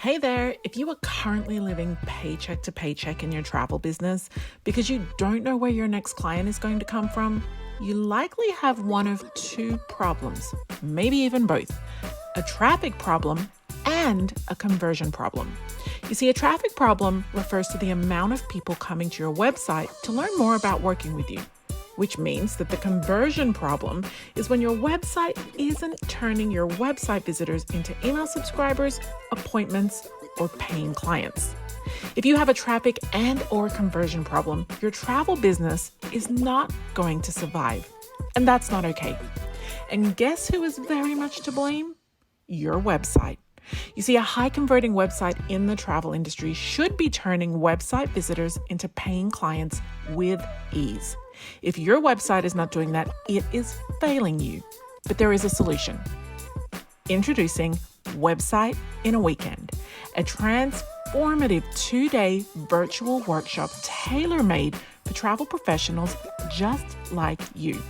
Hey there, if you are currently living paycheck to paycheck in your travel business because you don't know where your next client is going to come from, you likely have one of two problems, maybe even both: a traffic problem and a conversion problem. You see, a traffic problem refers to the amount of people coming to your website to learn more about working with you, which means that the conversion problem is when your website isn't turning your website visitors into email subscribers, appointments, or paying clients. If you have a traffic and or conversion problem, your travel business is not going to survive. And that's not okay. And guess who is very much to blame? Your website. You see, a high converting website in the travel industry should be turning website visitors into paying clients with ease. If your website is not doing that, it is failing you. But there is a solution. Introducing Website in a Weekend, a transformative 2-day virtual workshop tailor-made for travel professionals just like you.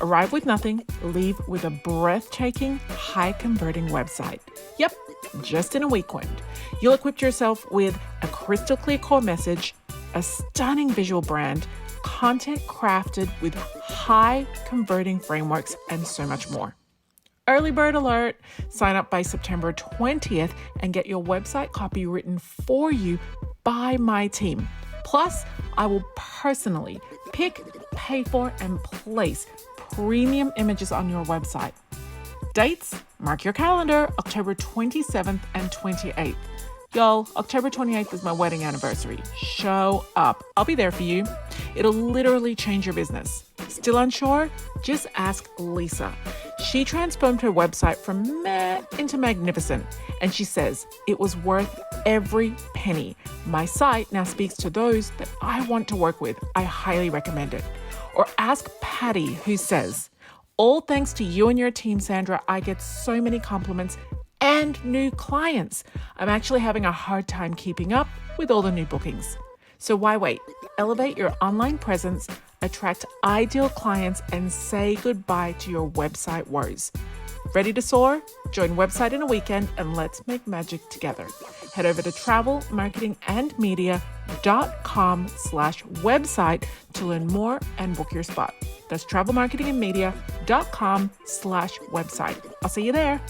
Arrive with nothing, leave with a breathtaking, high-converting website. Yep, just in a weekend. You'll equip yourself with a crystal clear core message, a stunning visual brand, content crafted with high-converting frameworks, and so much more. Early bird alert! Sign up by September 20th and get your website copy written for you by my team. Plus, I will personally pick, pay for, and place premium images on your website. Dates, mark your calendar, October 27th and 28th. Y'all, October 28th is my wedding anniversary. Show up. I'll be there for you. It'll literally change your business. Still unsure? Just ask Lisa. She transformed her website from meh into magnificent, and she says it was worth every penny. My site now speaks to those that I want to work with. I highly recommend it. Or ask Patty, who says, all thanks to you and your team, Sandra, I get so many compliments and new clients. I'm actually having a hard time keeping up with all the new bookings. So why wait? Elevate your online presence, attract ideal clients, and say goodbye to your website woes. Ready to soar? Join Website in a Weekend and let's make magic together. Head over to travelmarketingandmedia.com/website to learn more and book your spot. That's travelmarketingandmedia.com/website. I'll see you there.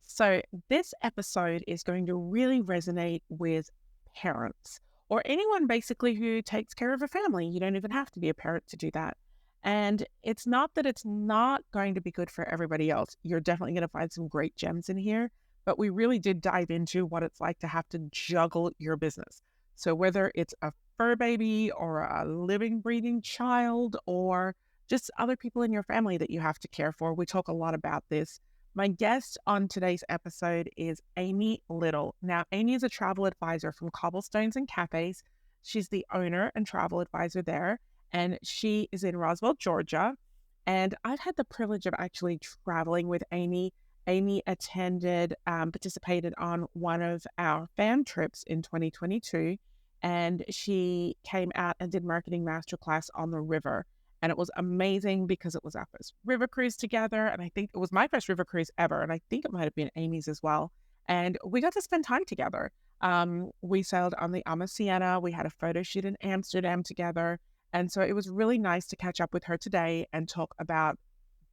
So, this episode is going to really resonate with parents or anyone basically who takes care of a family. You don't even have to be a parent to do that. And it's not that it's not going to be good for everybody else. You're definitely going to find some great gems in here, but we really did dive into what it's like to have to juggle your business. So, whether it's a fur baby or a living, breathing child or just other people in your family that you have to care for, we talk a lot about this. My guest on today's episode is Amy Little. Now, Amy is a travel advisor from Cobblestones and Cafes. She's the owner and travel advisor there, and she is in Roswell, Georgia. And I've had the privilege of actually traveling with Amy. Amy participated on one of our fan trips in 2022, and she came out and did marketing masterclass on the river. And it was amazing because it was our first river cruise together. And I think it was my first river cruise ever. And I think it might have been Amy's as well. And we got to spend time together. We sailed on the Siena. We had a photo shoot in Amsterdam together. And so it was really nice to catch up with her today and talk about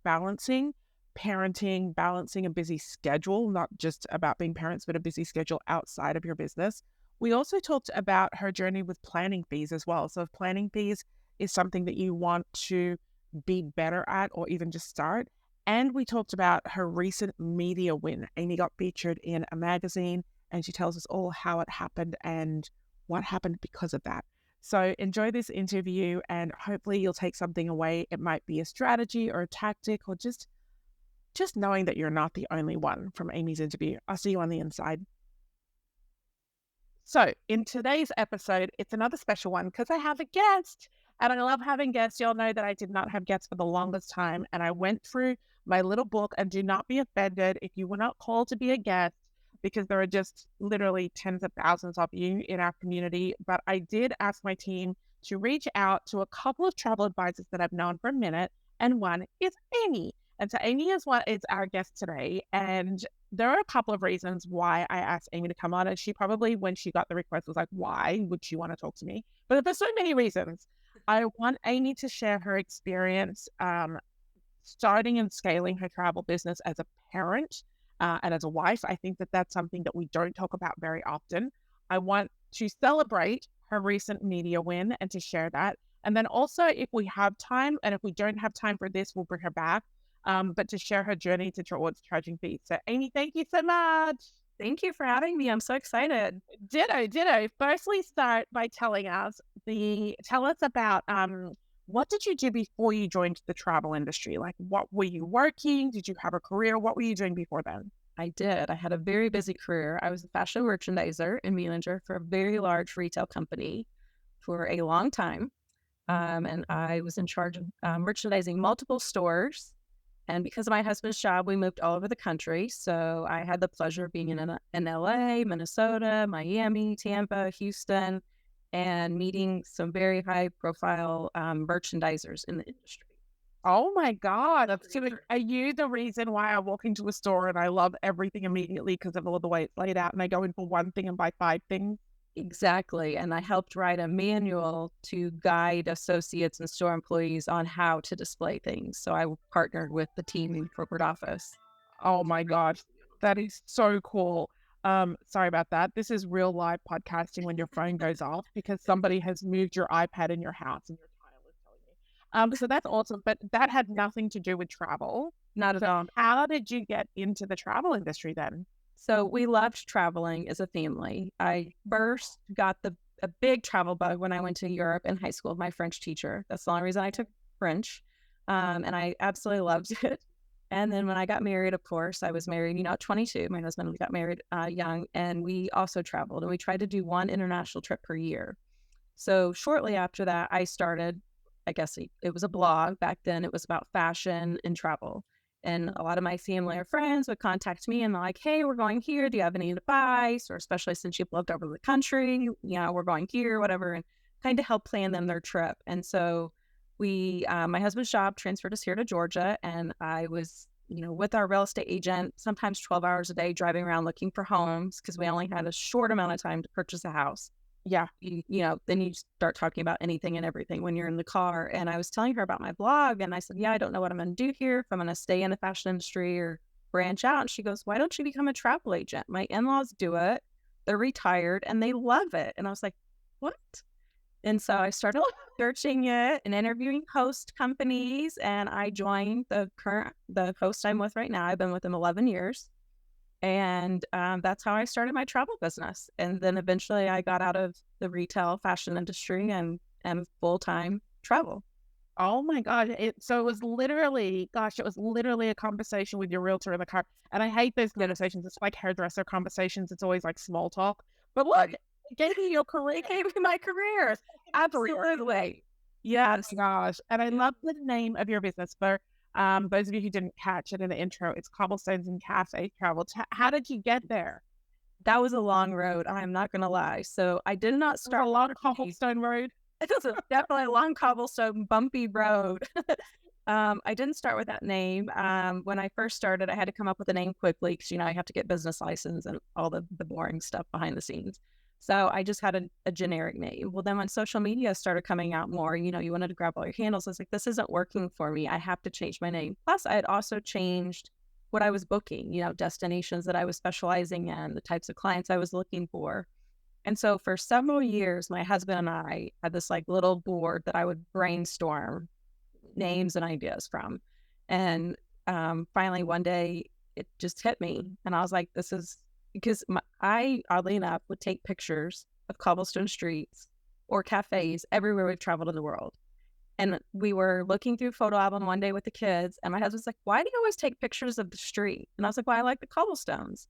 balancing parenting, balancing a busy schedule, not just about being parents, but a busy schedule outside of your business. We also talked about her journey with planning fees as well. So if planning fees is something that you want to be better at or even just start. And we talked about her recent media win. Amy got featured in a magazine and she tells us all how it happened and what happened because of that. So enjoy this interview and hopefully you'll take something away. It might be a strategy or a tactic or just knowing that you're not the only one from Amy's interview. I'll see you on the inside. So in today's episode, it's another special one because I have a guest. And I love having guests. Y'all know that I did not have guests for the longest time. And I went through my little book, and do not be offended if you were not called to be a guest, because there are just literally tens of thousands of you in our community. But I did ask my team to reach out to a couple of travel advisors that I've known for a minute and one is Amy. And so Amy is our guest today. And there are a couple of reasons why I asked Amy to come on. And she probably, when she got the request, was like, why would she want to talk to me? But there's so many reasons. I want Amy to share her experience starting and scaling her travel business as a parent and as a wife. I think that that's something that we don't talk about very often. I want to celebrate her recent media win and to share that. And then also, if we have time, and if we don't have time for this, we'll bring her back. But to share her journey towards charging fees. So, Amy, thank you so much. Thank you for having me. I'm so excited. Ditto. Firstly, start by tell us about what did you do before you joined the travel industry? Like, what were you working? Did you have a career? What were you doing before then? I did. I had a very busy career. I was a fashion merchandiser and manager for a very large retail company for a long time. And I was in charge of merchandising multiple stores. And because of my husband's job, we moved all over the country. So I had the pleasure of being in LA, Minnesota, Miami, Tampa, Houston, and meeting some very high profile merchandisers in the industry. Oh my God. Are you the reason why I walk into a store and I love everything immediately because of all the way it's laid out and I go in for one thing and buy five things? Exactly. And I helped write a manual to guide associates and store employees on how to display things. So I partnered with the team in corporate office. Oh my gosh. That is so cool. Sorry about that. This is real live podcasting when your phone goes off because somebody has moved your iPad in your house and your tile is telling me. So that's awesome. But that had nothing to do with travel. Not at So all. how did you get into the travel industry then? So we loved traveling as a family. I first got a big travel bug when I went to Europe in high school with my French teacher. That's the only reason I took French. And I absolutely loved it. And then when I got married, of course, I was married, at 22. My husband got married young, and we also traveled. And we tried to do one international trip per year. So shortly after that, I started, I guess it was a blog. Back then, it was about fashion and travel. And a lot of my family or friends would contact me and they're like, hey, we're going here. Do you have any advice? Or especially since you've lived over the country, we're going here, whatever, and kind of help plan them their trip. And so my husband's job transferred us here to Georgia. And I was, with our real estate agent, sometimes 12 hours a day driving around looking for homes because we only had a short amount of time to purchase a house. Yeah. Then you start talking about anything and everything when you're in the car. And I was telling her about my blog and I said, yeah, I don't know what I'm going to do here, if I'm going to stay in the fashion industry or branch out. And she goes, why don't you become a travel agent? My in-laws do it. They're retired and they love it. And I was like, what? And so I started searching it and interviewing host companies. And I joined the host I'm with right now. I've been with them 11 years. And that's how I started my travel business. And then eventually I got out of the retail fashion industry and full-time travel. Oh my God. It was literally a conversation with your realtor in the car. And I hate those conversations. It's like hairdresser conversations. It's always like small talk. But look, it gave you your career. It gave me my career. Absolutely. Yes. Gosh. And I love the name of your business. For those of you who didn't catch it in the intro, it's Cobblestones and Cafe Travel. How did you get there? That was a long road. I'm not going to lie. So I did not start a long cobblestone road. It was definitely a long cobblestone, bumpy road. I didn't start with that name. When I first started, I had to come up with a name quickly because, I have to get business license and all the boring stuff behind the scenes. So I just had a generic name. Well, then when social media started coming out more, you wanted to grab all your handles. I was like, this isn't working for me. I have to change my name. Plus, I had also changed what I was booking, destinations that I was specializing in, the types of clients I was looking for. And so for several years, my husband and I had this like little board that I would brainstorm names and ideas from. And finally, one day it just hit me. And I was like, this is because I, oddly enough, would take pictures of cobblestone streets or cafes everywhere we've traveled in the world. And we were looking through photo album one day with the kids. And my husband's like, why do you always take pictures of the street? And I was like, well, I like the cobblestones.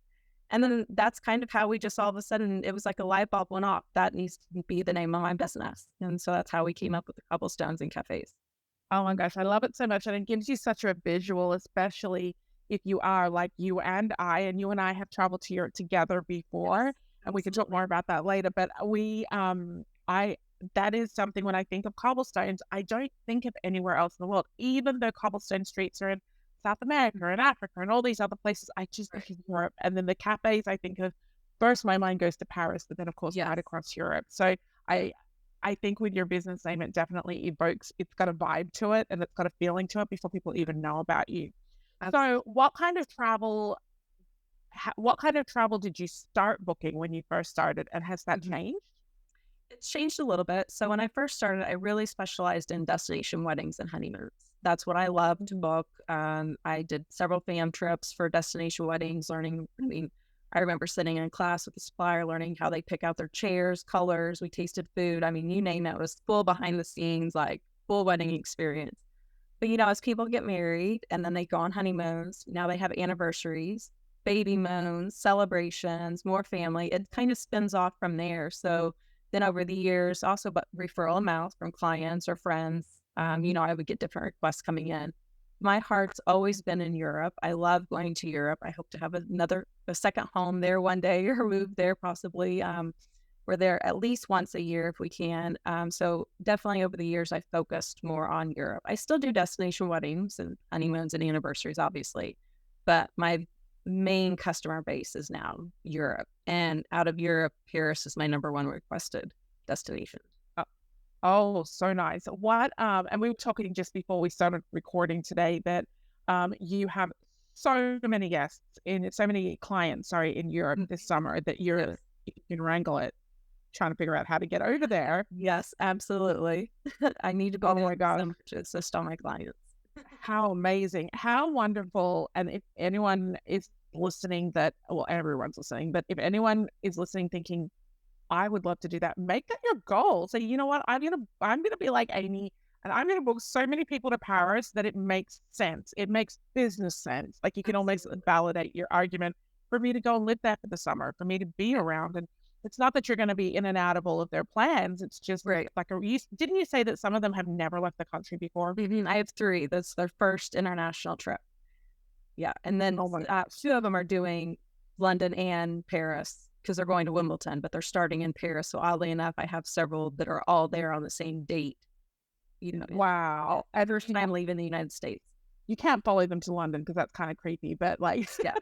And then that's kind of how we just all of a sudden, it was like a light bulb went off. That needs to be the name of my business. And so that's how we came up with the cobblestones and cafes. Oh my gosh, I love it so much. And it gives you such a visual, especially if you are like you and I have traveled to Europe together before. And we can talk more about that later. But I that is something when I think of cobblestones, I don't think of anywhere else in the world, even though cobblestone streets are in South America and Africa and all these other places. I just think of Europe. And then the cafes, I think of first, my mind goes to Paris, but then of course right across Europe. So I, I think with your business name, it definitely evokes, it's got a vibe to it and it's got a feeling to it before people even know about you. So what kind of travel did you start booking when you first started, and has that changed? It's changed a little bit. So when I first started, I really specialized in destination weddings and honeymoons. That's what I love to book. I did several fam trips for destination weddings, learning. I mean, I remember sitting in class with the supplier, learning how they pick out their chairs, colors. We tasted food. I mean, you name it. It was full behind the scenes, like full wedding experience. But as people get married and then they go on honeymoons, now they have anniversaries, baby moons, celebrations, more family. It kind of spins off from there. So then over the years, also but referral amounts from clients or friends, I would get different requests coming in. My heart's always been in Europe. I love going to Europe. I hope to have a second home there one day or move there possibly. We're there at least once a year if we can. So definitely over the years, I've focused more on Europe. I still do destination weddings and honeymoons and anniversaries, obviously, but my main customer base is now Europe. And out of Europe, Paris is my number one requested destination. Oh, so nice. And we were talking just before we started recording today that you have so many so many clients, sorry, in Europe this summer that you can wrangle it, trying to figure out how to get over there. Yes, absolutely. I need to go my gosh, to assist all my clients. How amazing, how wonderful. And if anyone is listening everyone's listening, but if anyone is listening thinking, I would love to do that, make that your goal. So you know what, I'm gonna be like Amy, and I'm gonna book so many people to Paris that it makes sense. It makes business sense. Like you can almost validate your argument for me to go and live there for the summer, for me to be around. And it's not that you're going to be in and out of all of their plans. It's just like didn't you say that some of them have never left the country before? I have 3. That's their first international trip. Yeah. And then 2 of them are doing London and Paris because they're going to Wimbledon, but they're starting in Paris. So oddly enough, I have several that are all there on the same date. Wow. Every time leaving the United States. You can't follow them to London because that's kind of creepy, but like, hi,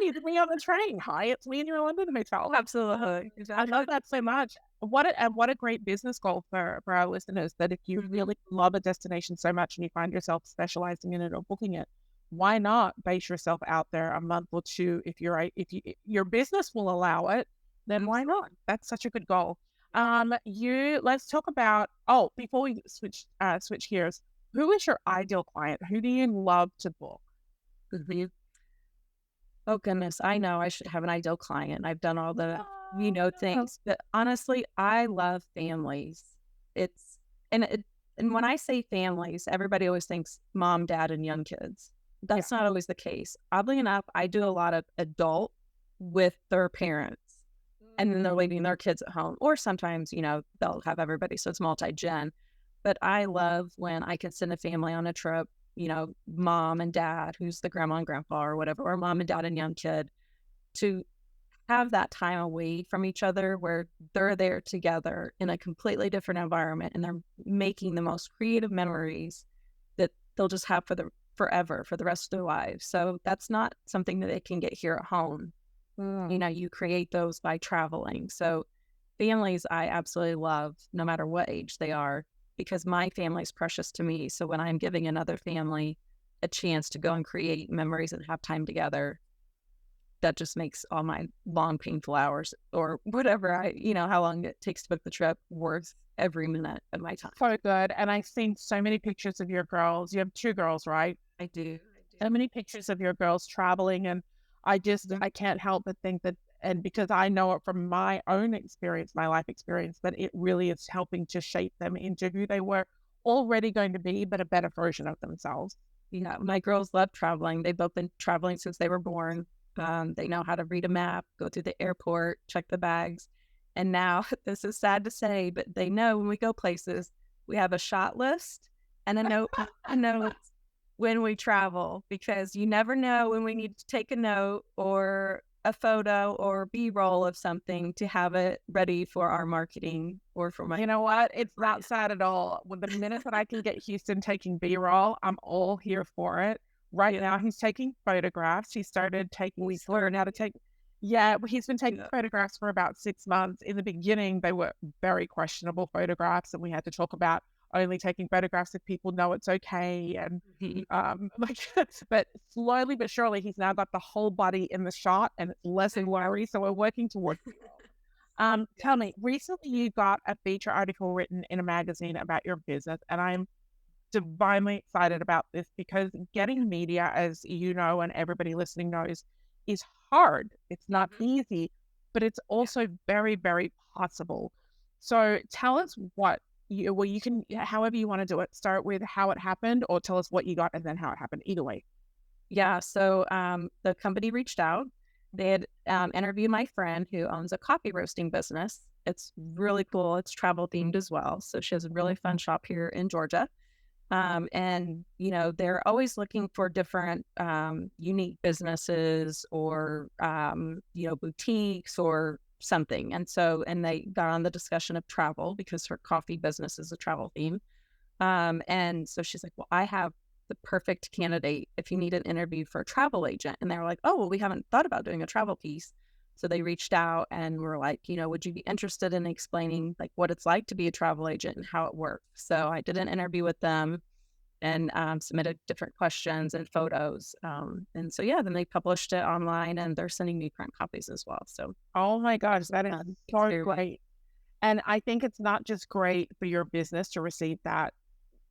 it's me on the train. Hi, it's me in your London hotel. Absolutely. I love that so much. What a great business goal for our listeners, that if you really love a destination so much and you find yourself specializing in it or booking it, why not base yourself out there a month or two? If your business will allow it, then why not? That's such a good goal. Let's talk about, before we switch gears, who is your ideal client? Who do you love to book? Oh goodness, I know I should have an ideal client. I've done all the, things, but honestly, I love families. And when I say families, everybody always thinks mom, dad, and young kids. That's not always the case. Oddly enough, I do a lot of adult with their parents, and then they're leaving their kids at home, or sometimes, they'll have everybody. So it's multi-gen. But I love when I can send a family on a trip, mom and dad, who's the grandma and grandpa or whatever, or mom and dad and young kid, to have that time away from each other where they're there together in a completely different environment and they're making the most creative memories that they'll just have forever, for the rest of their lives. So that's not something that they can get here at home. You create those by traveling. So families, I absolutely love, no matter what age they are, because my family is precious to me. So when I'm giving another family a chance to go and create memories and have time together, that just makes all my long, painful hours or whatever how long it takes to book the trip worth every minute of my time. So good. And I've seen so many pictures of your girls. You have 2 girls, right? I do. So many pictures of your girls traveling. And I can't help but think that, and because I know it from my own experience, my life experience, that it really is helping to shape them into who they were already going to be, but a better version of themselves. My girls love traveling. They've both been traveling since they were born. They know how to read a map, go through the airport, check the bags. And now, this is sad to say, but they know when we go places, we have a shot list and a note when we travel, because you never know when we need to take a note or a photo or B-roll of something to have it ready for our marketing or for my. You know what? It's not sad at all. With the minute that I can get Houston taking B-roll, I'm all here for it. Right now, he's taking photographs. He started taking, we learned how to take, yeah, he's been taking photographs for about 6 months. In the beginning, they were very questionable photographs, and we had to talk about only taking photographs if people know it's okay. And like, but slowly but surely, he's now got the whole body in the shot, and it's less worry. So we're working towards. Tell me, recently you got a feature article written in a magazine about your business, and I'm divinely excited about this because getting media, as you know, and everybody listening knows, is hard. It's not easy, but it's also very, very possible. So tell us what you can, however you want to do it, start with how it happened or tell us what you got and then how it happened. Either way. Yeah. So the company reached out. They had interviewed my friend who owns a coffee roasting business. It's really cool. It's travel themed as well. So she has a really fun shop here in Georgia. And, you know, they're always looking for different unique businesses or, you know, boutiques or something. And so, and they got on the discussion of travel because her coffee business is a travel theme. And so she's like, well, I have the perfect candidate if you need an interview for a travel agent. And they were like, oh, well, we haven't thought about doing a travel piece. So they reached out and were like, you know, would you be interested in explaining like what it's like to be a travel agent and how it works? So I did an interview with them and submitted different questions and photos. And so, yeah, then they published it online and they're sending me print copies as well. So, Oh my gosh, that is so great. And I think it's not just great for your business to receive that,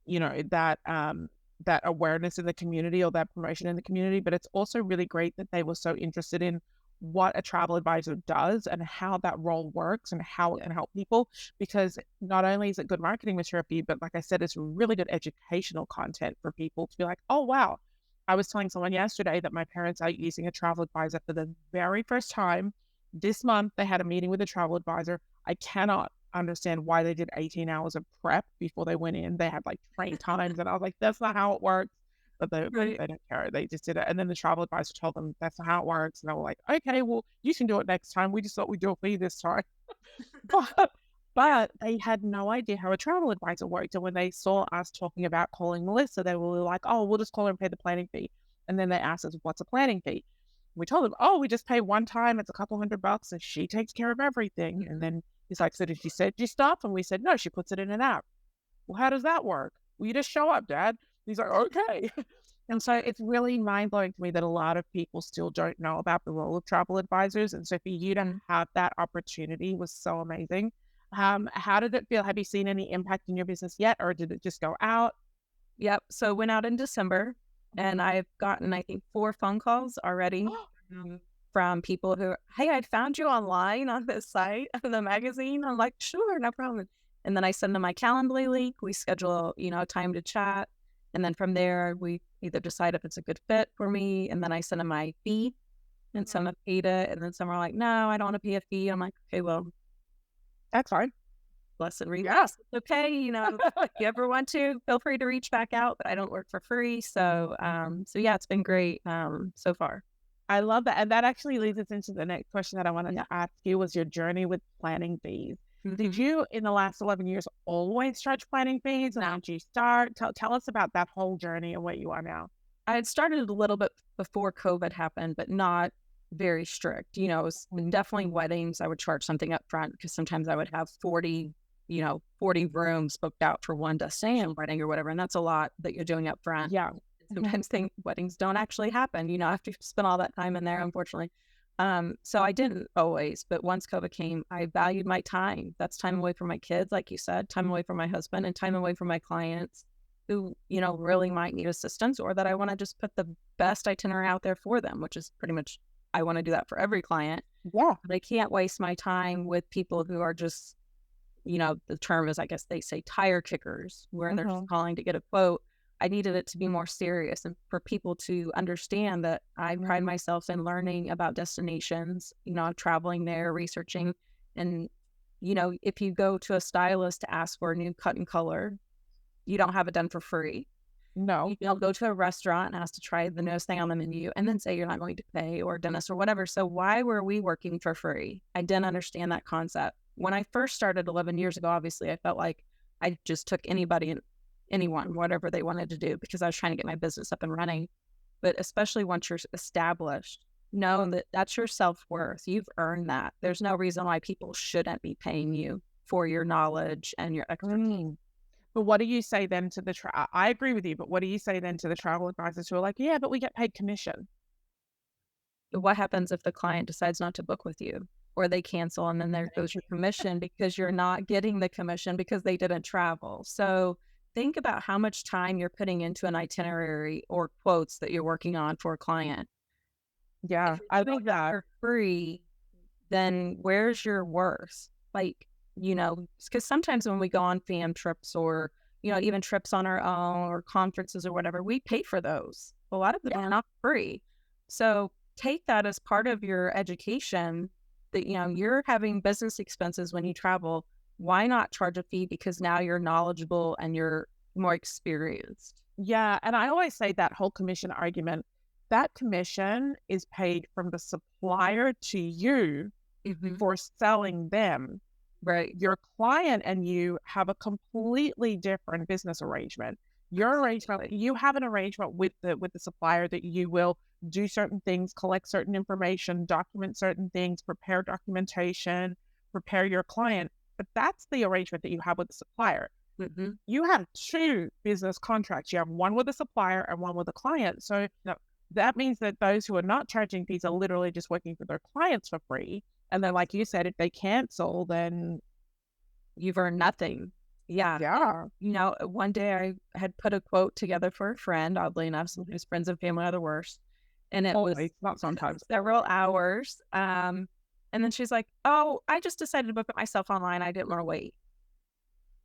you know, that awareness in the community or that promotion in the community, but it's also really great that they were so interested in what a travel advisor does and how that role works and how it can help people. Because not only is it good marketing material for you, but like I said, it's really good educational content for people to be like, oh, wow. I was telling someone yesterday that my parents are using a travel advisor for the very first time. This month, they had a meeting with a travel advisor. I cannot understand why they did 18 hours of prep before they went in. They had like train times, and I was like, that's not how it works. But they don't care. They just did it. And then the travel advisor told them that's not how it works. And they were like, okay, well, you can do it next time. We just thought we'd do it for you this time. but, but they had no idea how a travel advisor worked. And when they saw us talking about calling Melissa, they were like, oh, we'll just call her and pay the planning fee. And then they asked us, what's a planning fee? We told them, oh, we just pay one time. It's a couple $100 and she takes care of everything. And then he's like, so did she send you stuff? And we said, no, she puts it in an app. Well, how does that work? Well, you just show up, Dad. He's like, okay. And so it's really mind blowing to me that a lot of people still don't know about the role of travel advisors. And so for you to have that opportunity was so amazing. How did it feel? Have you seen any impact in your business yet, or did it just go out? Yep. So it went out in December and I've gotten, I think, 4 phone calls already from people who, hey, I found you online on this site, on the magazine. I'm like, sure, no problem. And then I send them my Calendly link. We schedule, you know, time to chat. And then from there, we either decide if it's a good fit for me. And then I send them my fee. And some have paid it. And then some are like, no, I don't want to pay a fee. I'm like, okay, well, That's fine. bless and read. Yes, it's okay. You know, if you ever want to, feel free to reach back out. But I don't work for free. So, so yeah, it's been great so far. I love that. And that actually leads us into the next question that I wanted to ask you was your journey with planning fees. Did you, in the last 11 years, always charge planning fees? And how did you start? Tell us about that whole journey and what you are now. I had started a little bit before COVID happened, but not very strict. You know, it was definitely weddings. I would charge something up front because sometimes I would have 40, 40 rooms booked out for one destination wedding or whatever. And that's a lot that you're doing up front. Yeah. Sometimes weddings don't actually happen, after you spend all that time in there, unfortunately. So I didn't always, but once COVID came, I valued my time. That's time away from my kids, like you said, time away from my husband and time away from my clients who, really might need assistance or that I want to just put the best itinerary out there for them, which is pretty much, I want to do that for every client. Yeah. But I can't waste my time with people who are just, the term is, I guess they say tire kickers, where they're just calling to get a quote. I needed it to be more serious and for people to understand that I pride myself in learning about destinations, traveling there, researching. And, if you go to a stylist to ask for a new cut and color, you don't have it done for free. No. You don't go to a restaurant and ask to try the newest thing on the menu and then say you're not going to pay, or dentist or whatever. So why were we working for free? I didn't understand that concept. When I first started 11 years ago, obviously I felt like I just took anybody and anyone, whatever they wanted to do, because I was trying to get my business up and running. But especially once you're established, know that that's your self-worth. You've earned that. There's no reason why people shouldn't be paying you for your knowledge and your expertise. But what do you say then to the I agree with you, but what do you say then to the travel advisors who are like, yeah, but we get paid commission? What happens if the client decides not to book with you, or they cancel, and then there goes your commission because you're not getting the commission because they didn't travel? So think about how much time you're putting into an itinerary or quotes that you're working on for a client. Yeah, If you're I doing think that that. for free, then where's your worth? Like, because sometimes when we go on fam trips, or, even trips on our own, or conferences or whatever, we pay for those. A lot of them are not free. So take that as part of your education, that, you're having business expenses when you travel. Why not charge a fee? Because now you're knowledgeable and you're more experienced. Yeah, and I always say that whole commission argument, that commission is paid from the supplier to you Mhm. for selling them. Right. Your client and you have a completely different business arrangement. Your arrangement, Absolutely. you have an arrangement with the supplier that you will do certain things, collect certain information, document certain things, prepare documentation, prepare your client. But that's the arrangement that you have with the supplier. Mhm. You have two business contracts. You have one with the supplier and one with the client. So that means that those who are not charging fees are literally just working for their clients for free. And then, like you said, if they cancel, then You've earned nothing. Yeah. yeah. One day I had put a quote together for a friend. Oddly enough, sometimes friends and family are the worst. And it was Always, not sometimes. several hours. And then she's like, "Oh, I just decided to book it myself online. I didn't want to wait."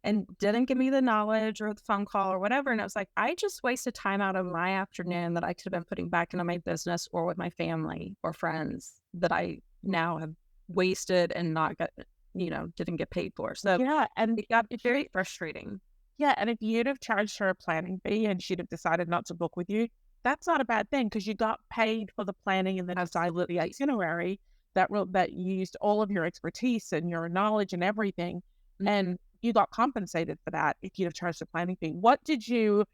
And didn't give me the knowledge or the phone call or whatever. And I was like, I just wasted time out of my afternoon that I could have been putting back into my business or with my family or friends, that I now have wasted and not got, didn't get paid for. So Yeah, and it got very frustrating. yeah, and if you'd have charged her a planning fee and she'd have decided not to book with you, that's not a bad thing because you got paid for the planning and the design of the itinerary that used all of your expertise and your knowledge and everything, Mhm. and you got compensated for that if you'd have charged a planning fee. What did you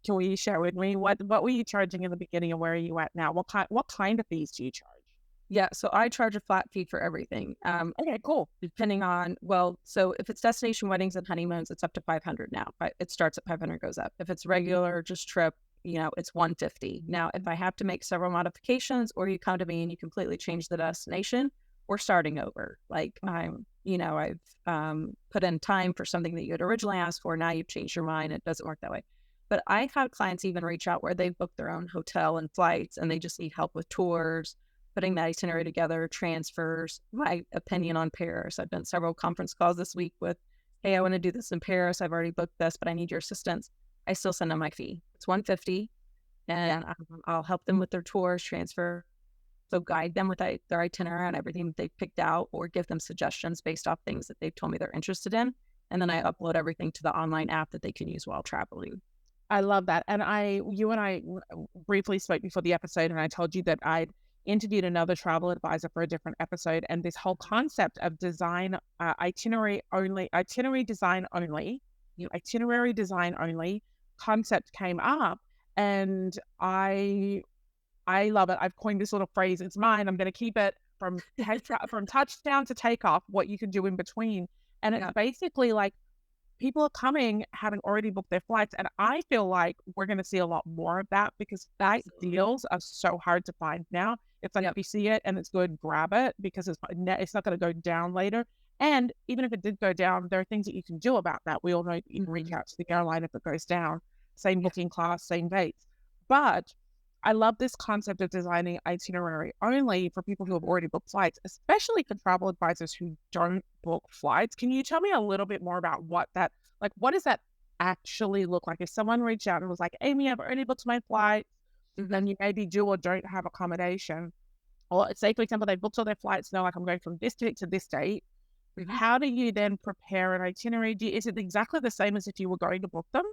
Can you share with me what were you charging in the beginning and where are you at now? What kind of fees do you charge? Yeah. So I charge a flat fee for everything. Okay, cool. Depending on, well, so if it's destination weddings and honeymoons, it's up to 500 now. But it starts at 500, goes up. If it's regular, just trip, it's 150. Now, if I have to make several modifications, or you come to me and you completely change the destination, we're starting over. Like I've put in time for something that you had originally asked for. Now you've changed your mind. It doesn't work that way. But I've had clients even reach out where they've booked their own hotel and flights, and they just need help with tours, putting that itinerary together, transfers, my opinion on Paris. I've done several conference calls this week with, hey, I want to do this in Paris. I've already booked this, but I need your assistance. I still send them my fee. It's 150, and I'll help them with their tours, transfer. So guide them with their itinerary and everything that they've picked out, or give them suggestions based off things that they've told me they're interested in. And then I upload everything to the online app that they can use while traveling. I love that. And you and I briefly spoke before the episode, and I told you that I'd interviewed another travel advisor for a different episode. And this whole concept of design, itinerary design only concept came up. And I love it. I've coined this little phrase. It's mine. I'm going to keep it from touchdown to takeoff, what you can do in between. And it's Yeah. basically like, people are coming having already booked their flights. And I feel like we're going to see a lot more of that because flight Absolutely. deals are so hard to find now. It's like Yep. if you see it and it's good, grab it because it's not going to go down later. And even if it did go down, there are things that you can do about that. We all know you can reach out to the airline if it goes down, same booking class, same dates. But I love this concept of designing itinerary only for people who have already booked flights, especially for travel advisors who don't book flights. Can you tell me a little bit more about what does that actually look like? If someone reached out and was like, Amy, I've already booked my flight, then you maybe do or don't have accommodation. Or say, for example, they booked all their flights. They're like, I'm going from this date to this date. Mhm. How do you then prepare an itinerary? Is it exactly the same as if you were going to book them?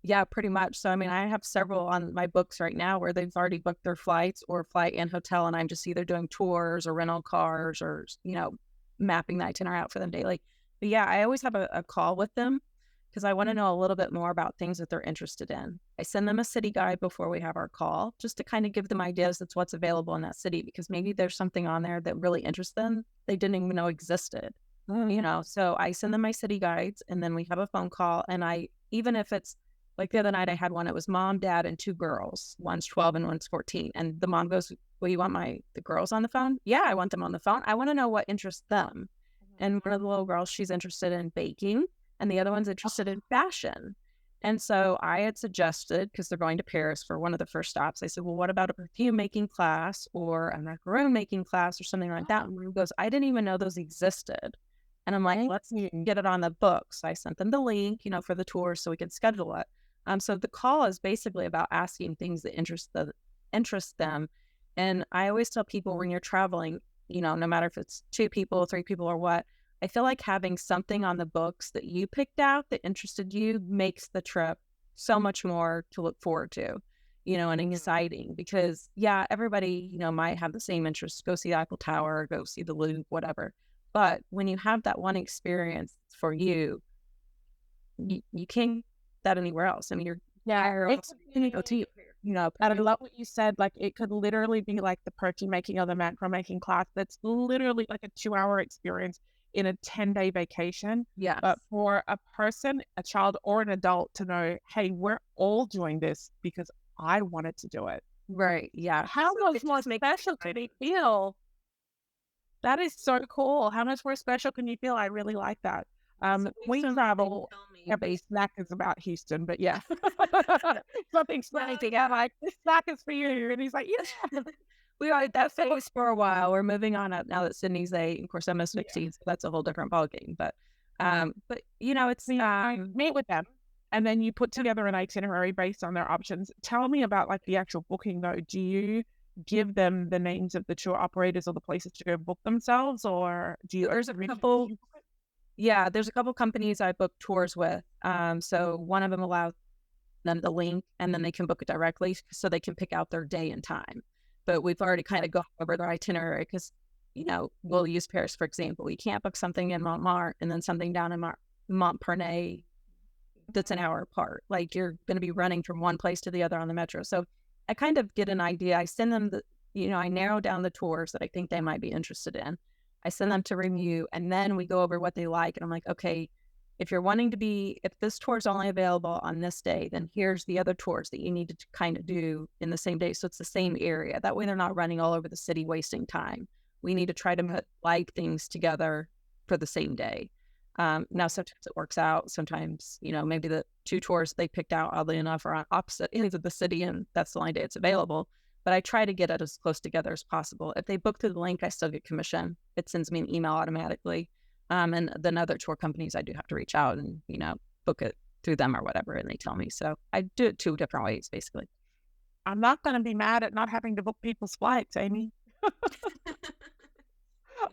Yeah, pretty much. So, I mean, I have several on my books right now where they've already booked their flights or flight and hotel, and I'm just either doing tours or rental cars or, mapping the itinerary out for them daily. But yeah, I always have a call with them because I want to know a little bit more about things that they're interested in. I send them a city guide before we have our call just to kind of give them ideas that's what's available in that city because maybe there's something on there that really interests them they didn't even know existed. So I send them my city guides and then we have a phone call. And even if it's like the other night, I had one, it was mom, dad, and two girls. One's 12 and one's 14. And the mom goes, well, you want the girls on the phone? Yeah, I want them on the phone. I want to know what interests them. And one of the little girls, she's interested in baking and the other one's interested in fashion. And so I had suggested, because they're going to Paris for one of the first stops, I said, well, what about a perfume making class or a macaroon making class or something like that? And Rue goes, I didn't even know those existed. And I'm like, let's get it on the books. So I sent them the link, for the tour so we could schedule it. So the call is basically about asking things that interest them. And I always tell people when you're traveling, no matter if it's 2 people, 3 people or what, I feel like having something on the books that you picked out that interested you makes the trip so much more to look forward to, and exciting because yeah, everybody, might have the same interests, go see Eiffel Tower, go see the Louvre, whatever. But when you have that one experience for you, you can't that anywhere else. I mean, Yeah, it could go to you. and I love what you said. Like, it could literally be like the perfume making or the macro making class. That's literally like a 2-hour experience in a 10-day vacation. Yes. But for a person, a child or an adult to know, hey, we're all doing this because I wanted to do it. Right. Yeah. How much more special can it feel? That is so cool. How much more special can you feel? I really like that. We travel. Every snack is about Houston, but yeah, something snacky. I'm like, this snack is for you, and he's like, yeah. We are at that phase for a while. We're moving on up now that Sydney's 8. Of course, I'm a 16, so that's a whole different ballgame. But it's meet with them, and then you put together an itinerary based on their options. Tell me about like the actual booking though. Do you give them the names of the tour operators or the places to go book themselves, or do you? There's a couple. Yeah, there's a couple companies I book tours with. So one of them allows them the link, and then they can book it directly, so they can pick out their day and time. But we've already kind of gone over their itinerary because, we'll use Paris for example. You can't book something in Montmartre and then something down in Montparnasse that's an hour apart. Like you're going to be running from one place to the other on the metro. So I kind of get an idea. I send them I narrow down the tours that I think they might be interested in. I send them to review, and then we go over what they like. And I'm like, okay, if this tour is only available on this day, then here's the other tours that you need to kind of do in the same day. So it's the same area. That way they're not running all over the city, wasting time. We need to try to put like things together for the same day. Now, sometimes it works out. Sometimes, maybe the 2 tours they picked out, oddly enough, are on opposite ends of the city, and that's the only day it's available. But I try to get it as close together as possible. If they book through the link, I still get commission. It sends me an email automatically. And then other tour companies, I do have to reach out and, book it through them or whatever, and they tell me. So I do it 2 different ways, basically. I'm not going to be mad at not having to book people's flights, Amy.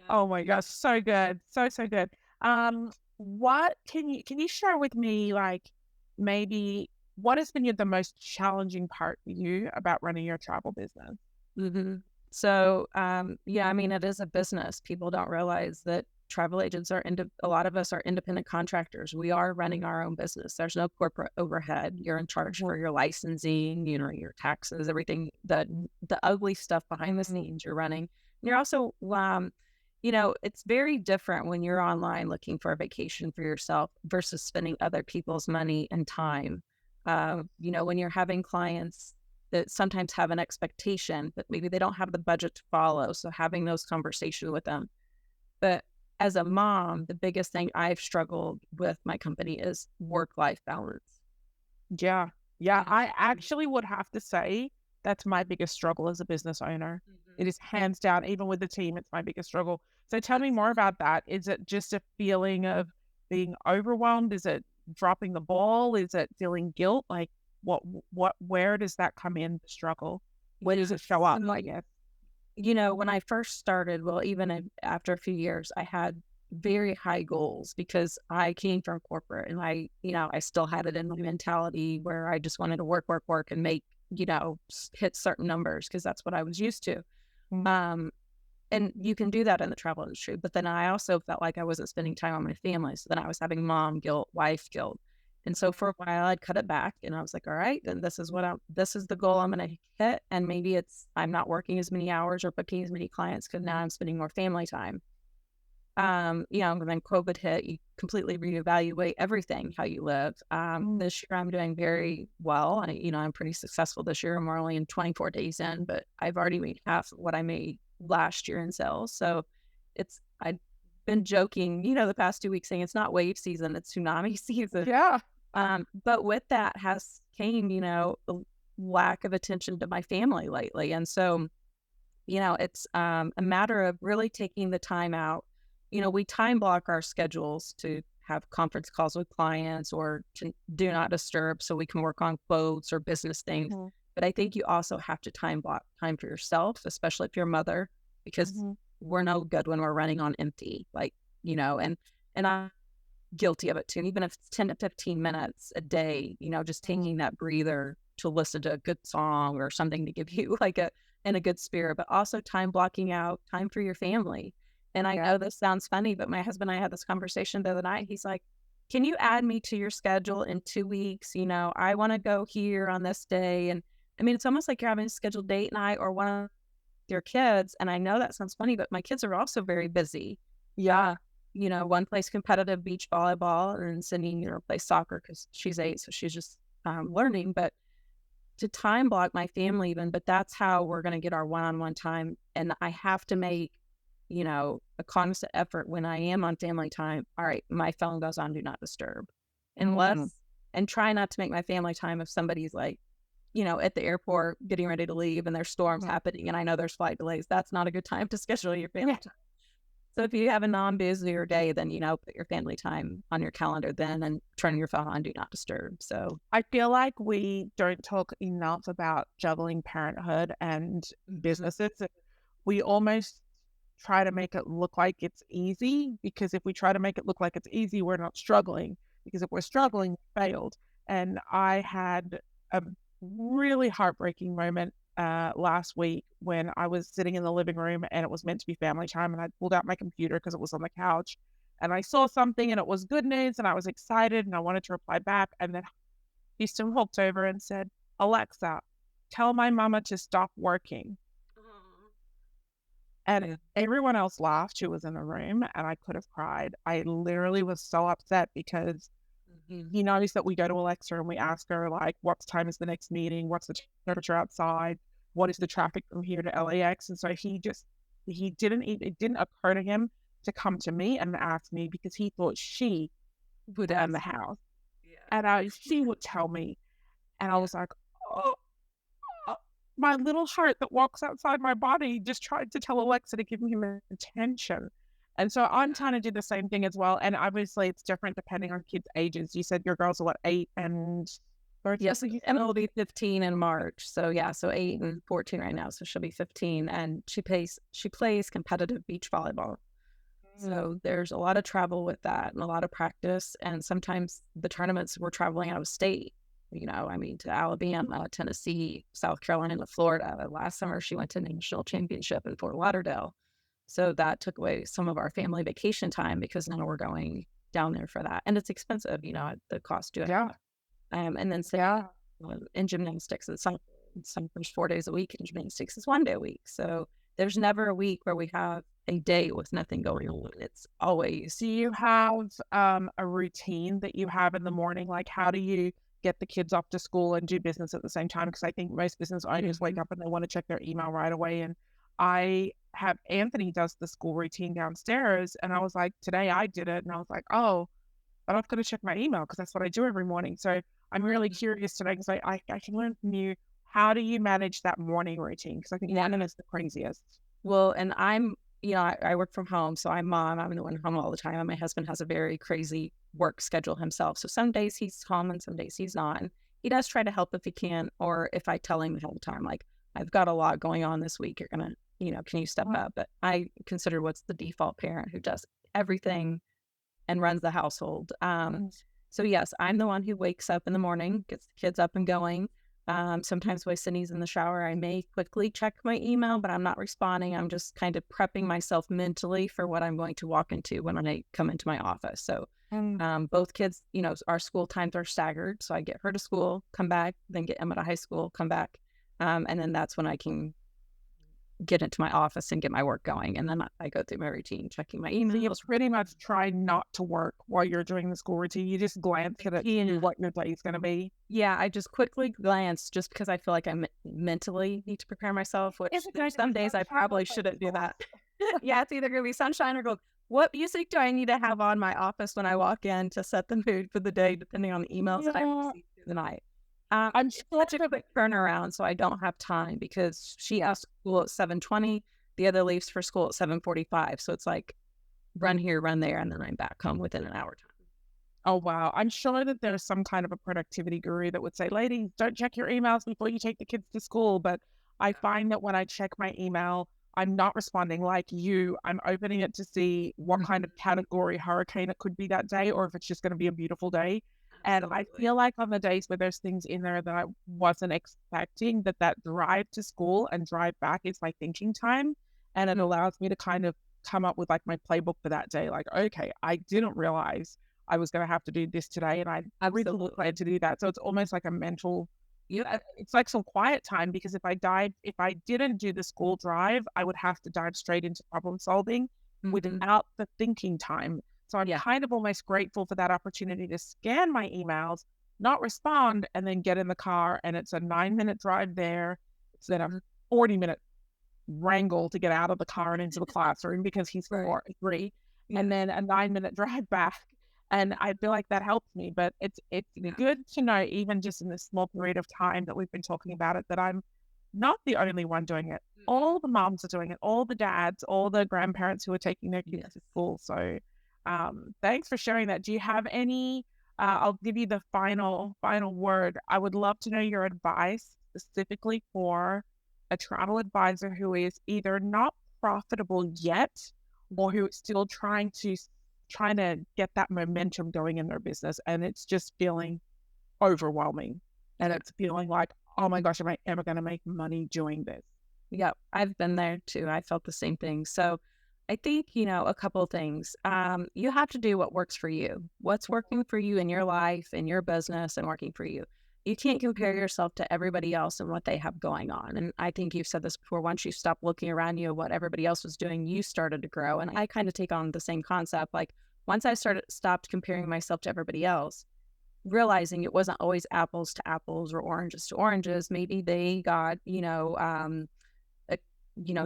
Oh my gosh, so good, so good. What can you share with me, like maybe what has been the most challenging part for you about running your travel business? Mm-hmm. So, I mean, it is a business. People don't realize that travel agents a lot of us are independent contractors. We are running our own business. There's no corporate overhead. You're in charge for your licensing, your taxes, everything, the ugly stuff behind the scenes you're running. You're also, it's very different when you're online looking for a vacation for yourself versus spending other people's money and time. When you're having clients that sometimes have an expectation, but maybe they don't have the budget to follow. So having those conversations with them. But as a mom, the biggest thing I've struggled with my company is work-life balance. Yeah. I actually would have to say that's my biggest struggle as a business owner. Mm-hmm. It is hands down, even with the team, it's my biggest struggle. So tell me more about that. Is it just a feeling of being overwhelmed? Is it dropping the ball? Is it feeling guilt? Like where does that come in, the struggle? Where does it show up, I guess? When I first started, well, even after a few years, I had very high goals because I came from corporate and I still had it in my mentality where I just wanted to work, work, work and make, hit certain numbers because that's what I was used to. Mm. Um, and you can do that in the travel industry. But then I also felt like I wasn't spending time on my family. So then I was having mom guilt, wife guilt. And so for a while I'd cut it back and I was like, all right, then this is the goal I'm going to hit. And maybe I'm not working as many hours or booking as many clients because now I'm spending more family time. And then COVID hit, you completely reevaluate everything, how you live. This year I'm doing very well. I'm pretty successful this year. I'm only in 24 days in, but I've already made half of what I made last year in sales. So I've been joking, the past 2 weeks saying it's not wave season, it's tsunami season. Yeah. But with that has came, a lack of attention to my family lately. And so, it's a matter of really taking the time out. We time block our schedules to have conference calls with clients or to do not disturb so we can work on quotes or business things. Mhm. But I think you also have to time block time for yourself, especially if you're a mother, because Mhm. we're no good when we're running on empty, and I'm guilty of it too. Even if it's 10 to 15 minutes a day, just taking that breather to listen to a good song or something to give you in a good spirit, but also time blocking out time for your family. And I know this sounds funny, but my husband and I had this conversation the other night. He's like, can you add me to your schedule in 2 weeks? I want to go here on this day. And I mean, it's almost like you're having a scheduled date night or one of your kids. And I know that sounds funny, but my kids are also very busy. Yeah. One plays competitive beach volleyball and Cindy, plays soccer because she's 8. So she's just learning, but to time block my family even, but that's how we're going to get our one-on-one time. And I have to make, a constant effort when I am on family time. All right, my phone goes on do not disturb. Mhm. And try not to make my family time if somebody's like, at the airport getting ready to leave and there's storms Mhm. happening and I know there's flight delays. That's not a good time to schedule your family Yeah. time. So if you have a non-busier day, then, put your family time on your calendar then and turn your phone on do not disturb. So I feel like we don't talk enough about juggling parenthood and businesses. We almost try to make it look like it's easy because if we try to make it look like it's easy, we're not struggling. Because if we're struggling, we failed. And I had a really heartbreaking moment last week when I was sitting in the living room and it was meant to be family time. And I pulled out my computer because it was on the couch and I saw something and it was good news and I was excited and I wanted to reply back. And then Houston walked over and said, Alexa, tell my mama to stop working. And everyone else laughed who was in the room, and I could have cried. I literally was so upset because he noticed that we go to Alexa and we ask her, like, what time is the next meeting? What's the temperature outside? What is the traffic from here to LAX? And so it didn't occur to him to come to me and ask me because he thought she would own the house. And she would tell me. And I was like, oh, my little heart that walks outside my body just tried to tell Alexa to give him attention. And so I'm trying to do the same thing as well. And obviously it's different depending on kids' ages. You said your girls are what, 8 and 13? Yes, Emma will be 15 in March. So yeah, so 8 and 14 right now. So she'll be 15 and she plays competitive beach volleyball. So there's a lot of travel with that and a lot of practice. And sometimes the tournaments we're traveling out of state, to Alabama, Tennessee, South Carolina, Florida. Last summer she went to national championship in Fort Lauderdale. So that took away some of our family vacation time because now we're going down there for that. And it's expensive, at the cost to it. Yeah. And then Yeah. in gymnastics, some there's 4 days a week. In gymnastics is 1 day a week. So there's never a week where we have a day with nothing going on. It's always. Do you have a routine that you have in the morning? Like, how do you get the kids off to school and do business at the same time? Because I think most business owners wake up and they want to check their email right away. And I have Anthony does the school routine downstairs, and I was like, today I did it, and I was like, oh, but I've got to check my email because that's what I do every morning. So I'm really curious today because I can learn from you. How do you manage that morning routine? Because I think morning is the craziest. Well, and I work from home, so I'm mom. I'm the one home all the time. And my husband has a very crazy work schedule himself. So some days he's home and some days he's not. And he does try to help if he can, or if I tell him the whole time, like, I've got a lot going on this week. You're going to, can you step up? But I consider what's the default parent who does everything and runs the household. So yes, I'm the one who wakes up in the morning, gets the kids up and going. Sometimes while Sydney's in the shower, I may quickly check my email, but I'm not responding. I'm just kind of prepping myself mentally for what I'm going to walk into when I come into my office. So both kids, our school times are staggered. So I get her to school, come back, then get Emma to high school, come back. And then that's when I can get into my office and get my work going. And then I go through my routine, checking my So you emails. pretty much try not to work while you're doing the school routine. You just glance at it, see what your day is going to be. Yeah, I just quickly glance just because I feel like I mentally need to prepare myself, which some days I probably shouldn't do that. Yeah, it's either going to be sunshine or gold. What music do I need to have on my office when I walk in to set the mood for the day, depending on the emails that I receive through the night? I'm It's such a quick turnaround, so I don't have time because she has school at 7:20. The other leaves for school at 7:45. So it's like run here, run there, and then I'm back home within an hour time. Oh, wow. I'm sure that there's some kind of a productivity guru that would say, ladies, don't check your emails before you take the kids to school. But I find that when I check my email, I'm not responding like you. I'm opening it to see what kind of category hurricane it could be that day, or if it's just going to be a beautiful day. And I Absolutely. feel like on the days where there's things in there that I wasn't expecting, that drive to school and drive back is my thinking time. And it allows me to kind of come up with like my playbook for that day. Like, okay, I didn't realize I was going to have to do this today, and I really Absolutely. planned to do that. So it's almost like a mental, Yeah. it's like some quiet time, because if I didn't do the school drive, I would have to dive straight into problem solving Mhm. without the thinking time. So I'm Yeah. kind of almost grateful for that opportunity to scan my emails, not respond, and then get in the car. And it's a 9-minute drive there. It's then a 40-minute wrangle to get out of the car and into the classroom because he's Right. 3, Yeah. and then a 9-minute drive back. And I feel like that helps me. But it's Yeah. good to know, even just in this small period of time that we've been talking about it, that I'm not the only one doing it. All the moms are doing it, all the dads, all the grandparents who are taking their kids Yes. to school. So thanks for sharing that. Do you have any? I'll give you the final word. I would love to know your advice specifically for a travel advisor who is either not profitable yet, or who is still trying to get that momentum going in their business, and it's just feeling overwhelming, and it's feeling like, oh my gosh, am I ever going to make money doing this? Yeah, I've been there too. I felt the same thing. So I think, a couple of things. You have to do what works for you. What's working for you in your life, in your business, and working for you. You can't compare yourself to everybody else and what they have going on. And I think you've said this before. Once you stop looking around you at what everybody else was doing, you started to grow. And I kind of take on the same concept. Like once I stopped comparing myself to everybody else, realizing it wasn't always apples to apples or oranges to oranges. Maybe they got, a,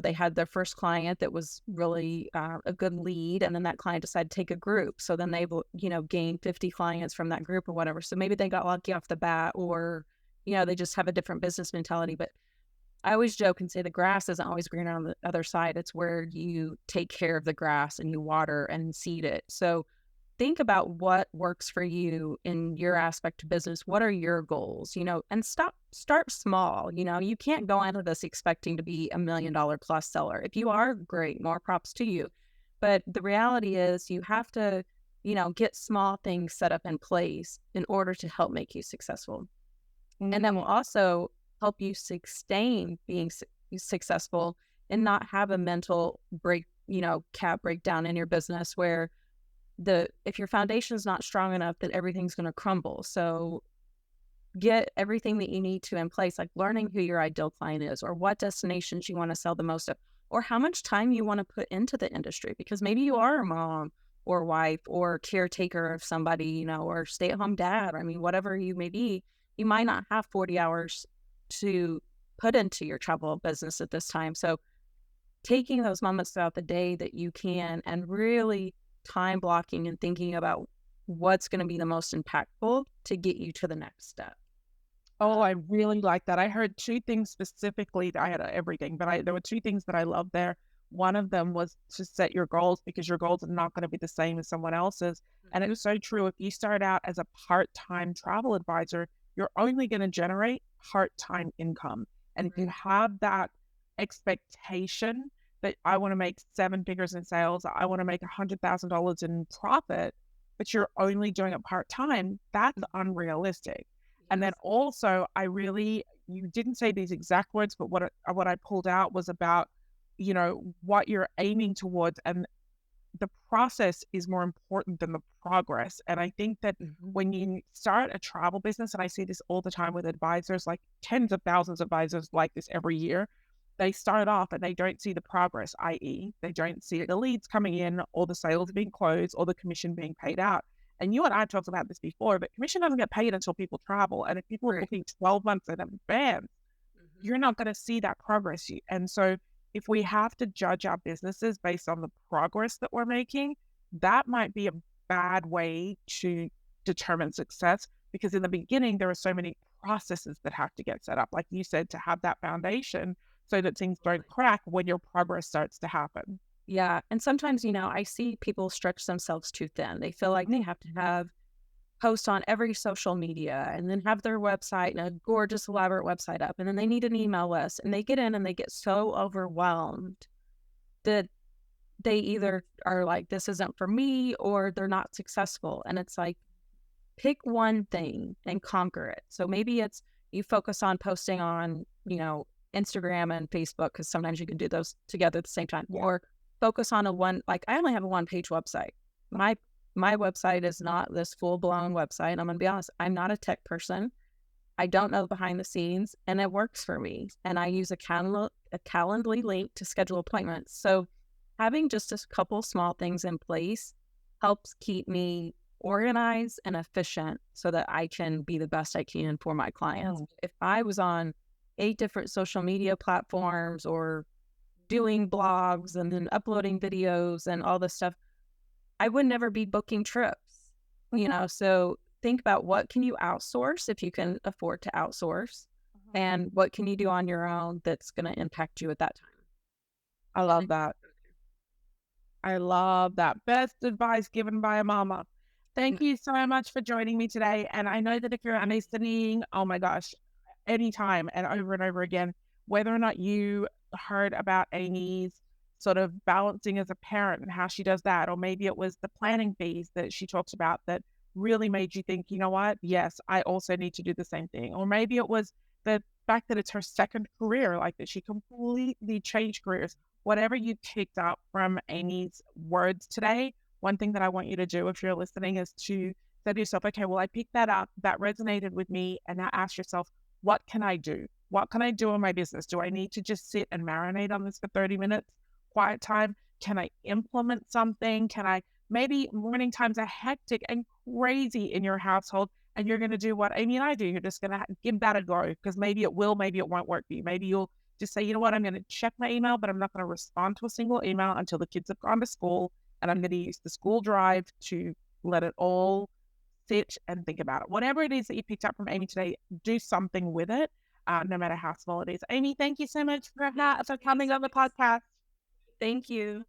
they had their first client that was really a good lead, and then that client decided to take a group. So then they, gained 50 clients from that group or whatever. So maybe they got lucky off the bat, or, they just have a different business mentality. But I always joke and say the grass isn't always greener on the other side. It's where you take care of the grass and you water and seed it. So think about what works for you in your aspect of business. What are your goals, and start small. You can't go into this expecting to be $1 million plus seller. If you are, great, more props to you. But the reality is you have to, get small things set up in place in order to help make you successful. And that will also help you sustain being successful and not have a mental cap breakdown in your business where if your foundation is not strong enough, that everything's going to crumble. So get everything that you need to in place, like learning who your ideal client is, or what destinations you want to sell the most of, or how much time you want to put into the industry, because maybe you are a mom or wife or caretaker of somebody, or stay-at-home dad. I mean, whatever you may be, you might not have 40 hours to put into your travel business at this time. So taking those moments throughout the day that you can, and really time blocking and thinking about what's going to be the most impactful to get you to the next step. Oh, I really like that. I heard two things specifically. I had everything, but there were two things that I loved there. One of them was to set your goals, because your goals are not going to be the same as someone else's. And it was so true. If you start out as a part-time travel advisor, you're only going to generate part-time income. And if you have that expectation that I want to make 7 figures in sales, I want to make $100,000 in profit, but you're only doing it part-time, that's unrealistic. And then also, you didn't say these exact words, but what I pulled out was about, what you're aiming towards, and the process is more important than the progress. And I think that when you start a travel business, and I see this all the time with advisors, like tens of thousands of advisors like this every year, they start off and they don't see the progress, i.e., they don't see the leads coming in, or the sales being closed, or the commission being paid out. And you and I talked about this before, but commission doesn't get paid until people travel. And if people are booking 12 months in advance, you're not going to see that progress. And so if we have to judge our businesses based on the progress that we're making, that might be a bad way to determine success, because in the beginning, there are so many processes that have to get set up, like you said, to have that foundation so that things don't crack when your progress starts to happen. Yeah. And sometimes, I see people stretch themselves too thin. They feel like they have to have posts on every social media and then have their website and a gorgeous, elaborate website up. And then they need an email list, and they get in and they get so overwhelmed that they either are like, this isn't for me, or they're not successful. And it's like, pick one thing and conquer it. So maybe it's you focus on posting on, Instagram and Facebook, because sometimes you can do those together at the same time, or focus on like I only have a 1-page website. My website is not this full-blown website. I'm going to be honest, I'm not a tech person. I don't know behind the scenes, and it works for me. And I use a Calendly link to schedule appointments. So having just a couple small things in place helps keep me organized and efficient so that I can be the best I can for my clients. If I was on 8 different social media platforms, or doing blogs and then uploading videos and all this stuff, I would never be booking trips, So think about, what can you outsource if you can afford to outsource, and what can you do on your own that's going to impact you at that time. I love that. I love that. Best advice given by a mama. Thank you so much for joining me today. And I know that if you're listening, oh my gosh, anytime and over again, whether or not you heard about Amy's sort of balancing as a parent and how she does that, or maybe it was the planning phase that she talks about that really made you think, you know what, yes, I also need to do the same thing. Or maybe it was the fact that it's her second career, like that she completely changed careers. Whatever you picked up from Amy's words today, one thing that I want you to do if you're listening is to say to yourself, okay, well, I picked that up, that resonated with me. And now ask yourself, what can I do? What can I do in my business? Do I need to just sit and marinate on this for 30 minutes? Quiet time? Can I implement something? Maybe morning times are hectic and crazy in your household, and you're going to do what Amy and I do. You're just going to give that a go, because maybe it will, maybe it won't work for you. Maybe you'll just say, you know what, I'm going to check my email, but I'm not going to respond to a single email until the kids have gone to school. And I'm going to use the school drive to let it all sit and think about it. Whatever it is that you picked up from Amy today, do something with it, no matter how small it is. Amy, thank you so much for coming on the podcast. Thank you.